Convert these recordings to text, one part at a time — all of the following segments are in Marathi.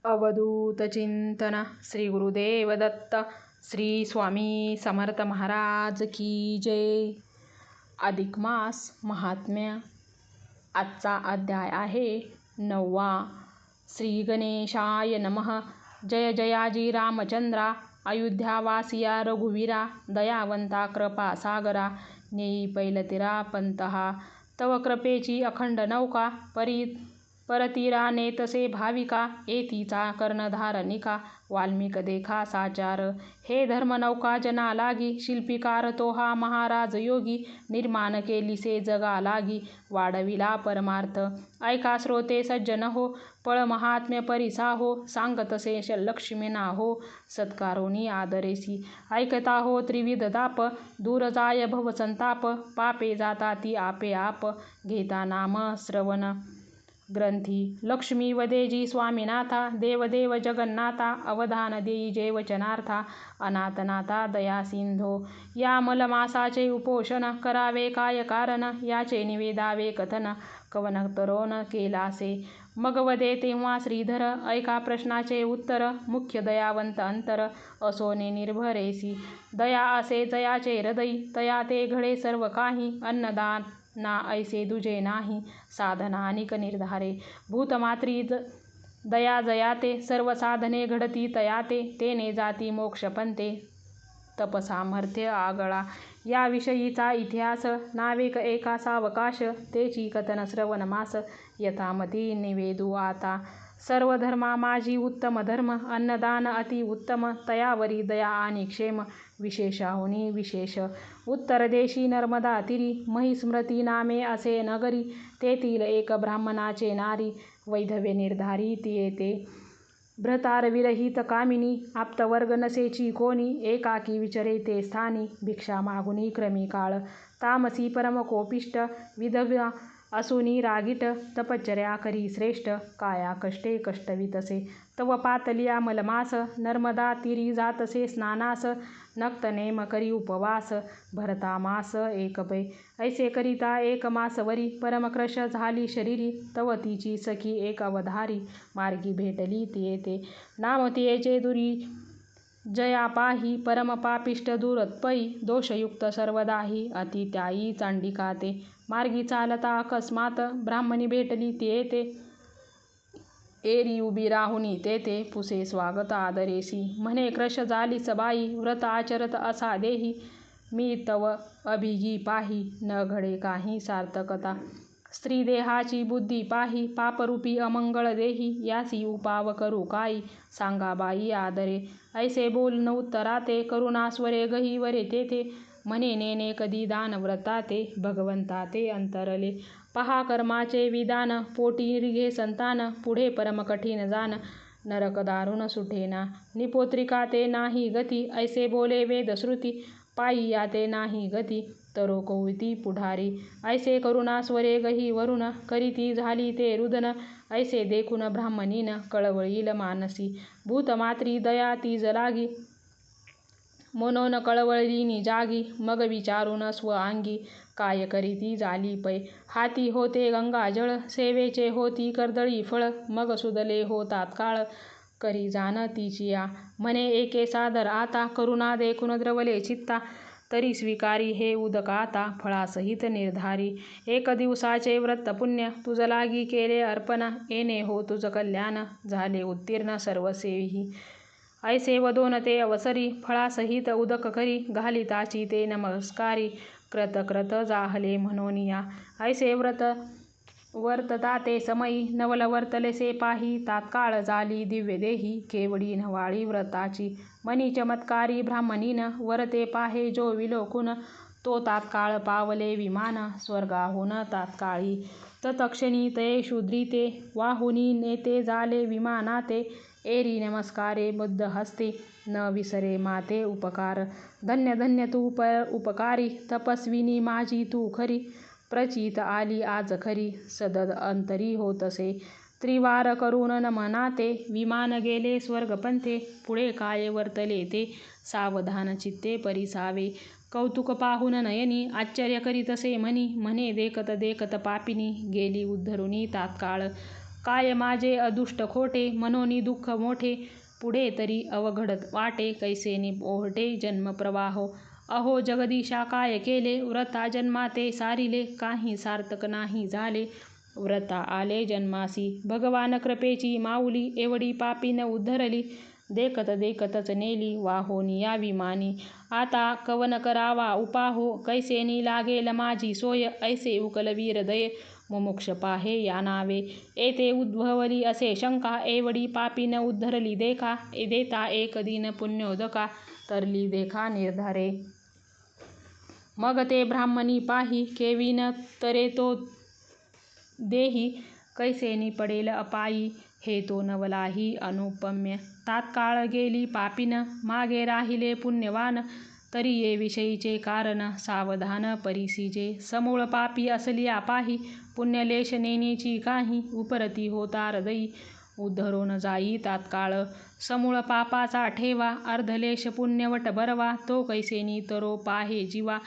अवधूत चिंतन श्री गुरुदेव दत्त श्री स्वामी समर्थ महाराज की जय. अधिक मास महात्म्य. आजचा अध्याय आहे 9वा. श्री गणेशाय नमः. जय जयाजी रामचंद्रा, अयोध्यावासिया रघुवीरा, दयावंता कृपा सागरा, नेई पैलतीरा पंतहा. तव कृपेची अखंड नौका, परतीरा नेतसे भाविका, येतीचा कर्णधारनिका, वाल्मिक देखा साचार. हे धर्मनौका जना लागी, शिल्पीकार तो हा महाराज योगी, निर्माण केलीसे जगा लागी, वाढविला परमार्थ. ऐका श्रोते सज्जन हो, पळ महात्म्य परिसा हो, सांगतसे लक्ष्मीना हो, सत्कारोनी आदरेसी. ऐकता हो त्रिविध ताप, दूर जाय भव संताप, पापे जाता ती आपे आप, घेता नाम श्रवण ग्रंथी. लक्ष्मी वदेजी स्वामीनाथा, देवदेव जगन्नाथा, अवधान देई जे वचनार्था, अनाथनाथा दया सिंधो. या मलमासाचे उपोषण, करावे काय कारण, याचे निवेदावे कथन, कवन तरोन केलासे. मग वदे तेव्हा श्रीधर, ऐका प्रश्नाचे उत्तर, मुख्य दयावंत अंतर, असोने निर्भरेसी. दया असे जयाचे हृदयी, तया ते घडे सर्व काही, अन्नदान ना ऐसे दुजे नाही, साधना अनिक निर्धारे. भूतमात्री दया जयाते, सर्व साधने घडती तयाते, तेने जाती मोक्ष पंते, तपसामर्थ्य आगळा. या विषयीचा इतिहास, नावेक एका सावकाश, तेची कथन श्रवण मास, यथामती निवेदू आता. सर्व धर्मा माझी उत्तम धर्म, अन्नदान अति उत्तम, तयावरी दया आणि क्षेम, विशेषाहुनी विशेष. उत्तर देशी नर्मदा तीरी, महिस्मृती नामे असे नगरी, तेथील एक ब्राह्मणाचे नारी, वैधव्य निर्धारी ती येते. भ्रतार विरहित कामिनी, आप्तवर्ग नसेची कोणी, एकाकी विचरे ते स्थानी, भिक्षा मागुनी क्रमी काळ. तामसी परम कोपिष्ट, विधवा असुनी रागीट, तपश्चर्या करी श्रेष्ठ, काया कष्टे कष्टवितसे. तव पातलिया मलमास, नर्मदा तीरी जातसे स्नानास, नक्त नेम करी उपवास, भरता मास एक पै. ऐसे करिता एक मासवरी, परमकृश झाली शरीरी, तव तिची सखी एक अवधारी, मार्गी भेटली ती येते. नाम तिचे दुरी जया पाही, परम पापिष्ट दुरत्पयी, दोषयुक्त सर्वदाही, अति त्याई चांडिका ते. मार्गी चालता अकस्मात, ब्राह्मणी भेटली ती येते, एरी उभी राहुनी तेथे, पुसे स्वागत आदरेसी. म्हणे कृश झालीस बाई, व्रत आचरत असा देही, मी तव अभिगी पाही, न घडे काही सार्थकता. स्त्री देहाची बुद्धी पाही, पापरूपी अमंगळ देही, यासी उपाव करू काही, सांगा बाई आदरे. ऐसे बोलून उत्तराते, करुणास्वरे गहिवरे तेथे, म्हणे नेने कधी दान व्रताते, भगवंता ते अंतरले. पहा कर्माचे विधान, पोटी निघे संतान, पुढे परम कठीण जान, नरक दारुण सुटेना. निपोत्रिका ते नाही गती, ऐसे बोले वेदश्रुती, पायी याते नाही गती, तरो कवती पुढारी. ऐसे करुणास्वरे गहिवरून, करीती झाली ते रुदन, ऐसे देखून ब्राह्मणीन कळवळील मानसी. भूतमात्री दया तीज लागी, मनोन कळवळीनी जागी, मग विचारून स्व अंगी, काय करीती झाली पै. हाती होते गंगाजळ, सेवेचे होती कर्दळी फळ, मग सुदले हो तात्काळ, करी जाण तिचिया. म्हणे एके सादर आता, करुणा देखून द्रवले चित्ता, तरी स्वीकारी हे उदक आता, फळासहित निर्धारी. एक दिवसाचे व्रत पुण्य, तुझ लागी केले अर्पण, येणे हो तुझ कल्याण, झाले उत्तीर्ण सर्वसेही. ऐसे वदोन ते अवसरी, फळासहित उदक करी, घालिताची ते नमस्कारी, कृत कृत जाहले म्हणोनिया. ऐसे व्रत वर्तता ते समयी, नवल वर्तलेसे पाही, तात्काळ झाली दिव्य देही, केवडी नवाळी व्रताची. मनी चमत्कारी ब्राह्मणीन, वरते पाहे जो विलोकून, तो तात्काळ पावले विमान, स्वर्गाहून तात्काळी. तत्क्षणी तये शूद्री ते, वाहुनी नेते झाले विमानाते, एरी नमस्कारे बुद्ध हस्ते, न विसरे माते उपकार. धन्य धन्य तू उपकारी, तपस्विनी माझी तू खरी, प्रचित आली आज खरी, सदद अंतरी होतसे. त्रिवार करून नमनाते, विमान गेले स्वर्गपंथे, पुढे काय वर्तले ते, सावधान चित्ते परिसावे. कौतुक पाहून नयनी, आश्चर्य करीतसे म्हणी, म्हणे देखत देखत पापिनी, गेली उद्धरुनी तात्काळ. काय माझे अदुष्ट खोटे, मनोनी दुःख मोठे, पुढे तरी अवघड वाटे, कैसेनी ओहटे जन्म प्रवाहो. अहो जगदीशा काय केले, व्रता जन्माते सारिले, काही सार्थक नाही झाले, व्रता आले जन्मासी. भगवान कृपेची माऊली, एवढी पापीन उद्धरली, देखत देखतच नेली वाहोनी या विमानी. आता कवन करावा उपाहो, कैसेनी लागेल माझी सोय, ऐसे उकलवी हृदय, मुमुक्ष पाहे या नावे. येथे उद्भवली असे शंका, एवढी पापीन उद्धरली देखा, देता एक दिन पुण्योदका, तरली देखा निर्धारे. मग ते ब्राह्मणी पाही, केविन तरे तो देही, कैसेनी पडेल अपायी, हे तो नवलाही अनुपम्य. तात्काळ गेली पापीन, मागे राहिले पुण्यवान, तरी ये विषयीचे कारण, सावधान परिसीजे. समूळ पापी असलिया पाही, पुण्यलेश नेणीची काही, उपरती होता हृदयी, उद्धरून जाई तात्काळ. समूळ पापाचा ठेवा, अर्धलेश पुण्यवट बरवा, तो कैसेनी तरो पाहे जीवा,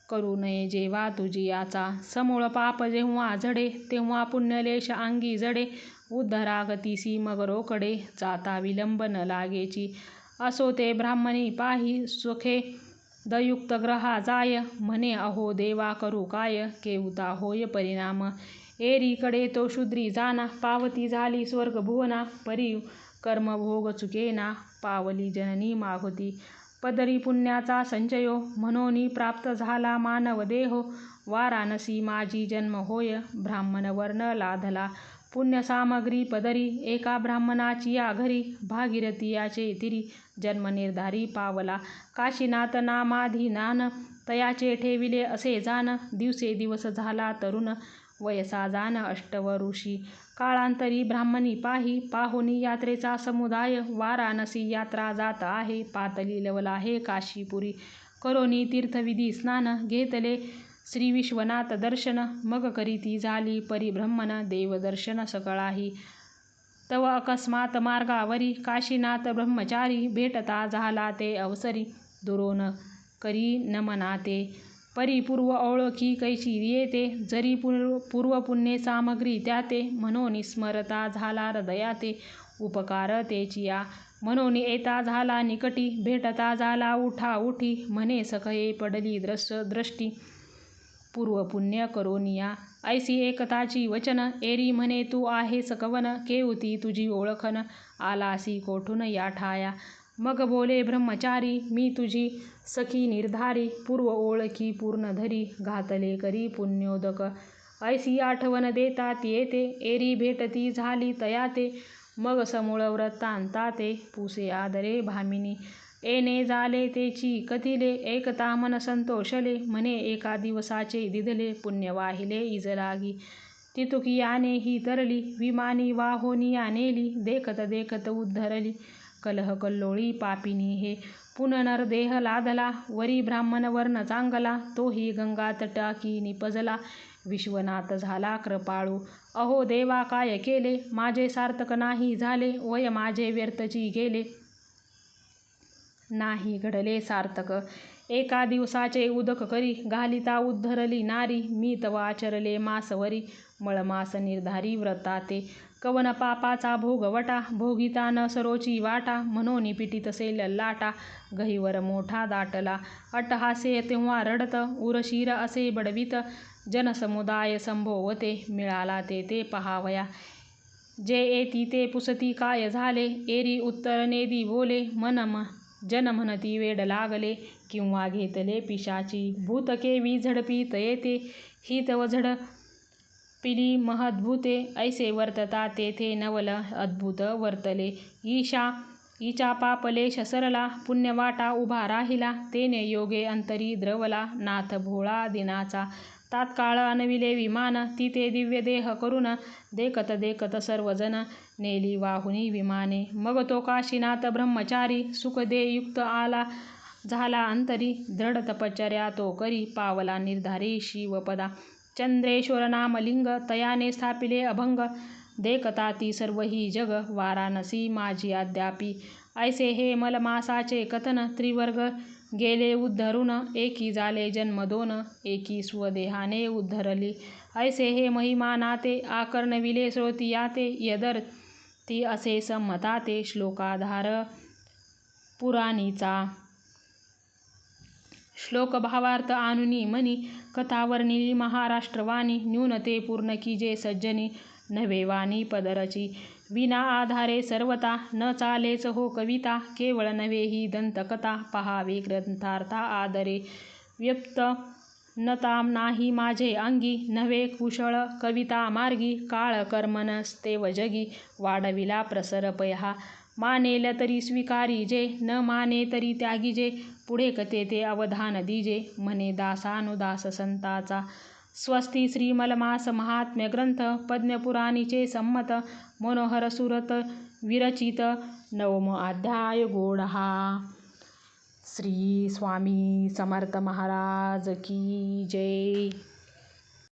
करू नये जेव्हा तुझी याचा. समूळ पाप जेव्हा जडे, तेव्हा पुण्यलेश अंगी जडे, उद्धरा गतीसी मग रोकडे, जाता विलंब न लागेची. असो ते ब्राह्मणी पाही, सुखे दयुक्त ग्रहा जाय, म्हणे अहो देवा करू काय, केवता होय परिणाम. एरीकडे तो शूद्री जाना, पावती झाली स्वर्ग भुवना, परी कर्मभोग चुकेना, पावली जननी मागुती. पदरी पुण्याचा संचयो, म्हणून प्राप्त झाला मानव देहो, वाराणसी माझी जन्म होय, ब्राह्मण वर्ण लाधला. पुण्य सामग्री पदरी, एका ब्राह्मणाची या घरी, भागीरथी याचे तिरी, जन्म निर्धारी पावला. काशीनाथ नामाधीनान, तयाचे ठेविले असे जान, दिवसेदिवस झाला तरुण, वयसा जाण अष्टवर्षी. काळांतरी ब्राह्मणी पाही, पाहुनी यात्रेचा समुदाय, वाराणसी यात्रा जात आहे, पातळी लवला हे काशीपुरी. करोनी तीर्थविधी स्नान, घेतले श्री विश्वनाथ दर्शन, मग करीती झाली परिभ्रमण, देवदर्शन सकळाही. तव अकस्मात मार्गावरी, काशीनाथ ब्रह्मचारी, भेटता झाला ते अवसरी, दुरोन करी नमनाते. परिपूर्व ओळखी कैची येते, जरी पूर्वपुण्ये सामग्री त्याते, म्हणून स्मरता झाला हृदयाते, उपकार तेचिया. म्हणून येता झाला निकटी, भेटता झाला उठा उठी, म्हणे सखये पडली दृष्टी, पूर्वपुण्य करोनिया. ऐसी एकताची वचन, एरी म्हणे तू आहेस कवन, केवती तुझी ओळखन, आलासी कोठून या ठाया. मग बोले ब्रह्मचारी, मी तुझी सखी निर्धारी, पूर्व ओळखी पूर्ण धरी, घातले करी पुण्योदक. ऐसी आठवण देतात येते, एरी भेटती झाली तयाते, मग समूळ वृत्तांताते, पुसे आदरे भामिनी. येणे झाले तेची कथिले, एकता मन संतोषले, म्हणे एका दिवसाचे दिधले, पुण्य वाहिले इजलागी. तितुकियाने ही तरली, विमानी वाहोनिया नेली, देखत देखत उद्धरली, कलह कल्लोळी पापिनी हे. पुनर्देह लादला, वरी ब्राह्मण वर्ण चांगला, तोही गंगा तटाकी निपजला, विश्वनाथ झाला कृपाळू. अहो देवा काय केले, माझे सार्थक नाही झाले, वय माझे व्यर्थची गेले, नाही घडले सार्थक. एका दिवसाचे उदक करी, घालिता उद्धरली नारी, मी तवा आचरले मासवरी, मळमास निर्धारी व्रताते. कवन पापाचा भोगवटा, भोगिता न सरोची वाटा, म्हणून पिटीत असे ललाटा, गहिवर मोठा दाटला. अट्टहासे तेव्हा रडत, उरशीर असे बडवित, जनसमुदाय संभोवते, मिळाला ते पहावया. जे येती ते पुसती काय झाले, एरी उत्तर नेदी बोले, जन म्हणती वेड लागले, किंवा घेतले पिशाची. भूत केवी झडपीत येते, ही तव झडपिली महद्भूते, ऐसे वर्तता तेथे नवल अद्भुत वर्तले. ईचा पापलेश सरला, पुण्यवाटा उभा राहिला, तेने योगे अंतरी द्रवला, नाथ भोळा दिनाचा. तात्काळ आणविले विमान, तिथे दिव्य देह करून, देखत देखत सर्वजण, नेली वाहुनी विमाने. मग तो काशीनाथ ब्रह्मचारी, सुखदे युक्त आला झाला अंतरी, दृढ तपश्चर्या तो करी, पावला निर्धारी शिवपदा. चंद्रेश्वर नामलिंग, तयाने स्थापिले अभंग, देखता ती सर्व ही जग, वाराणसी माझी अद्यापी. ऐसे हे मलमासाचे कथन, त्रिवर्ग गेले उद्धरून एकी झाले जन्म दोन, एकी स्वदेहाने उद्धरली. ऐसे हे महिमा नाते आकर्णविले श्रोतियाते, यदर्थी असे संमताते श्लोकाधार पुराणीचा. श्लोक भावार्थ आणुनी मनी कथा वर्णिली महाराष्ट्रवाणी, न्यूनते पूर्ण कीजे सज्जनी नव्हे वाणी पदरची. विना आधारे सर्वता न चालेच हो कविता, केवळ नव्हे ही दंतकथा पहावे ग्रंथार्था आदरे. व्यक्त नता नाही माझे अंगी, नव्हे कुशळ कविता मार्गी. काळ कर्मणस्तेव जगी वाढविला प्रसर पहा, मानेल तरी स्वीकारी जे, न माने तरी त्यागी जे. पुढे कथेते अवधान दीजे, म्हणे दासानुदास संताचा. स्वस्ती श्री मलमास महात्म्य ग्रंथ, पद्मपुराणीचे संमत. मनोहर सुरत विरचित, नवमो अध्याय गोड हा. श्री स्वामी समर्थ महाराज की जय.